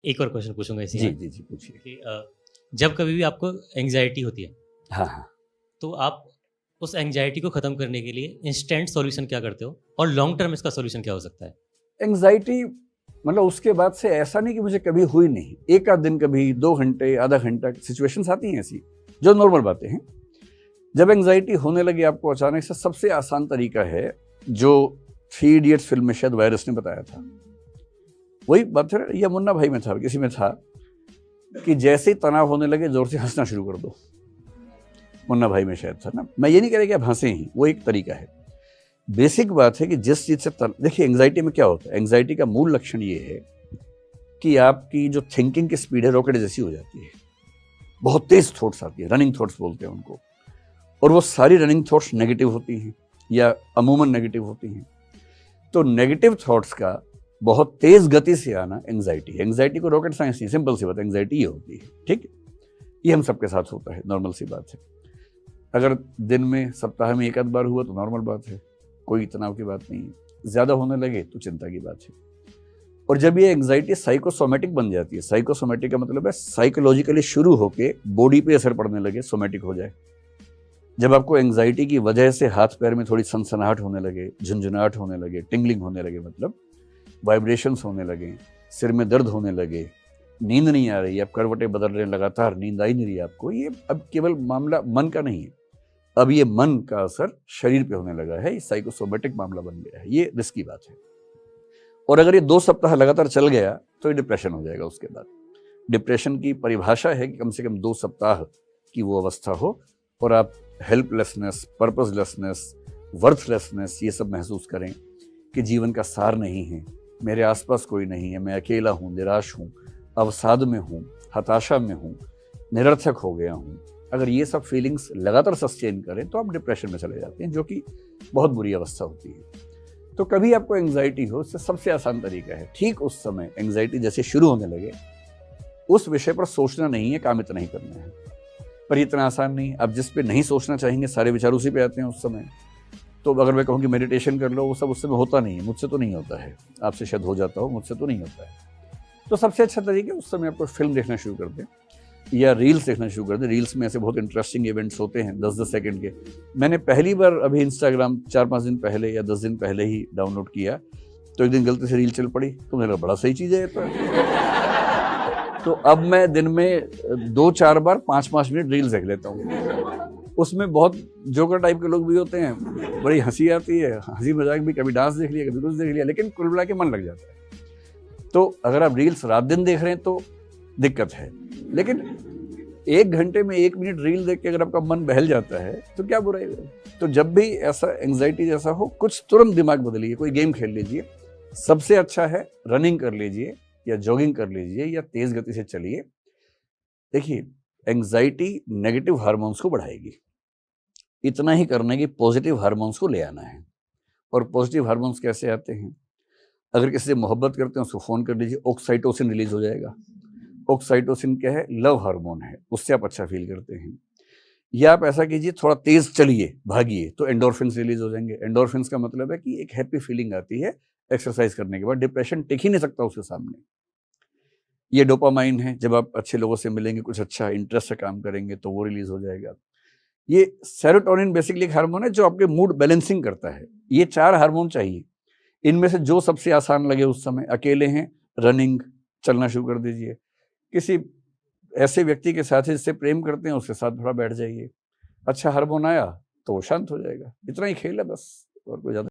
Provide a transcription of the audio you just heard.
एक और क्वेश्चन पूछूंगा इसी जी में जी जी पूछिए। कि जब कभी भी आपको एंग्जाइटी होती है हाँ हाँ। तो आप उस एंग्जाइटी को ख़त्म करने के लिए इंस्टेंट सॉल्यूशन क्या करते हो और लॉन्ग टर्म इसका सॉल्यूशन क्या हो सकता है? एंग्जाइटी मतलब उसके बाद से ऐसा नहीं कि मुझे कभी हुई नहीं, एक आध दिन कभी 2 घंटे आधा घंटा सिचुएशंस आती हैं ऐसी जो नॉर्मल बातें हैं। जब एंग्जाइटी होने लगी आपको अचानक से, सबसे आसान तरीका है जो 3 इडियट्स फिल्म में शायद वायरस ने बताया था, वही बात है या मुन्ना भाई में था, किसी में था कि जैसे ही तनाव होने लगे जोर से हंसना शुरू कर दो। मुन्ना भाई में शायद था ना। मैं ये नहीं कह रहा कि आप हंसे ही, वो एक तरीका है। बेसिक बात है कि जिस चीज से देखिए एंग्जाइटी में क्या होता है, एंग्जाइटी का मूल लक्षण ये है कि आपकी जो थिंकिंग की स्पीड है रॉकेट जैसी हो जाती है, बहुत तेज थॉट्स आती है, रनिंग थॉट्स बोलते हैं उनको, और वो सारी रनिंग थॉट्स नेगेटिव होती हैं या अमूमन नेगेटिव होती हैं। तो नेगेटिव थॉट्स का बहुत तेज गति से आना एंग्जाइटी है। एंग्जाइटी को रॉकेट साइंस नहीं, सिंपल सी बात, एंग्जाइटी ये होती है। ठीक, ये हम सबके साथ होता है, नॉर्मल सी बात है। अगर दिन में सप्ताह में एक आध बार हुआ तो नॉर्मल बात है, कोई तनाव की बात नहीं है। ज्यादा होने लगे तो चिंता की बात है। और जब ये एंग्जाइटी साइकोसोमेटिक बन जाती है, साइकोसोमेटिक का मतलब है साइकोलॉजिकली शुरू होके बॉडी पे असर पड़ने लगे, सोमेटिक हो जाए। जब आपको एंग्जाइटी की वजह से हाथ पैर में थोड़ी सनसनाहट होने लगे, झुंझुनाहट होने लगे, टिंगलिंग होने लगे, मतलब वाइब्रेशंस होने लगे, सिर में दर्द होने लगे, नींद नहीं आ रही, आप करवटें बदल रहे हैं लगातार, नींद आई नहीं रही आपको, ये अब केवल मामला मन का नहीं है, अब ये मन का असर शरीर पे होने लगा है, ये साइकोसोमेटिक मामला बन गया है। ये रिस्की बात है। और अगर ये 2 सप्ताह लगातार चल गया तो ये डिप्रेशन हो जाएगा। उसके बाद डिप्रेशन की परिभाषा है कि कम से कम 2 सप्ताह की वो अवस्था हो और आप हेल्पलेसनेस, पर्पसलेसनेस, वर्थलेसनेस ये सब महसूस करें कि जीवन का सार नहीं है, मेरे आसपास कोई नहीं है, मैं अकेला हूँ, निराश हूँ, अवसाद में हूँ, हताशा में हूँ, निरर्थक हो गया हूँ। अगर ये सब फीलिंग्स लगातार सस्टेन करें तो आप डिप्रेशन में चले जाते हैं, जो कि बहुत बुरी अवस्था होती है। तो कभी आपको एंग्जाइटी हो, उससे सबसे आसान तरीका है ठीक उस समय एंग्जाइटी जैसे शुरू होने लगे उस विषय पर सोचना नहीं है, काम इतना ही करना है। पर इतना आसान नहीं, आप जिस पे नहीं सोचना चाहेंगे सारे विचार उसी पे आते हैं उस समय। तो अगर मैं कहूँ कि मेडिटेशन कर लो, वो सब उस समय होता नहीं है, मुझसे तो नहीं होता है, आपसे शायद हो जाता हो, मुझसे तो नहीं होता है। तो सबसे अच्छा तरीका उस समय आपको फिल्म देखना शुरू कर दें या रील्स देखना शुरू कर दें। रील्स में ऐसे बहुत इंटरेस्टिंग इवेंट्स होते हैं 10-10 सेकंड के। मैंने पहली बार अभी इंस्टाग्राम 4-5 दिन पहले या 10 दिन पहले ही डाउनलोड किया, तो एक दिन गलती से रील चल पड़ी, तो मुझे लगा बड़ा सही चीज़ है तो अब मैं दिन में 2-4 बार 5-5 मिनट रील्स देख लेता हूँ। उसमें बहुत जोकर टाइप के लोग भी होते हैं, बड़ी हंसी आती है, हंसी मजाक भी, कभी डांस देख लिया, कभी कुछ देख लिया, लेकिन कुल मिला के मन लग जाता है। तो अगर आप रील्स रात दिन देख रहे हैं तो दिक्कत है, लेकिन 1 घंटे में 1 मिनट रील देख के अगर आपका मन बहल जाता है तो क्या बुराई है। तो जब भी ऐसा एंग्जाइटी जैसा हो, कुछ तुरंत दिमाग बदलिए, कोई गेम खेल लीजिए। सबसे अच्छा है रनिंग कर लीजिए या जॉगिंग कर लीजिए या तेज गति से चलिए। देखिए एंग्जाइटी नेगेटिव हार्मोन्स को बढ़ाएगी, इतना ही करने की पॉजिटिव हार्मोन्स को ले आना है। और पॉजिटिव हार्मोन्स कैसे आते हैं, अगर किसी से मोहब्बत करते हैं उसको फोन कर लीजिए, ऑक्साइटोसिन रिलीज हो जाएगा। ऑक्साइटोसिन क्या है, लव हार्मोन है, उससे आप अच्छा फील करते हैं। या आप ऐसा कीजिए, थोड़ा तेज चलिए, भागिए, तो एंडोर्फिन्स रिलीज हो जाएंगे। एंडोर्फिन्स का मतलब है कि एक हैप्पी फीलिंग आती है एक्सरसाइज करने के बाद, डिप्रेशन टिक ही नहीं सकता उसके सामने। ये डोपामाइन है, जब आप अच्छे लोगों से मिलेंगे, कुछ अच्छा इंटरेस्ट से काम करेंगे तो वो रिलीज हो जाएगा। ये सेरोटोनिन बेसिकली एक हार्मोन है जो आपके मूड बैलेंसिंग करता है। ये 4 हार्मोन चाहिए, इनमें से जो सबसे आसान लगे उस समय। अकेले हैं, रनिंग, चलना शुरू कर दीजिए। किसी ऐसे व्यक्ति के साथ जिससे प्रेम करते हैं उसके साथ थोड़ा बैठ जाइए, अच्छा हार्मोन आया तो वो शांत हो जाएगा। इतना ही खेल है बस, और कोई ज्यादा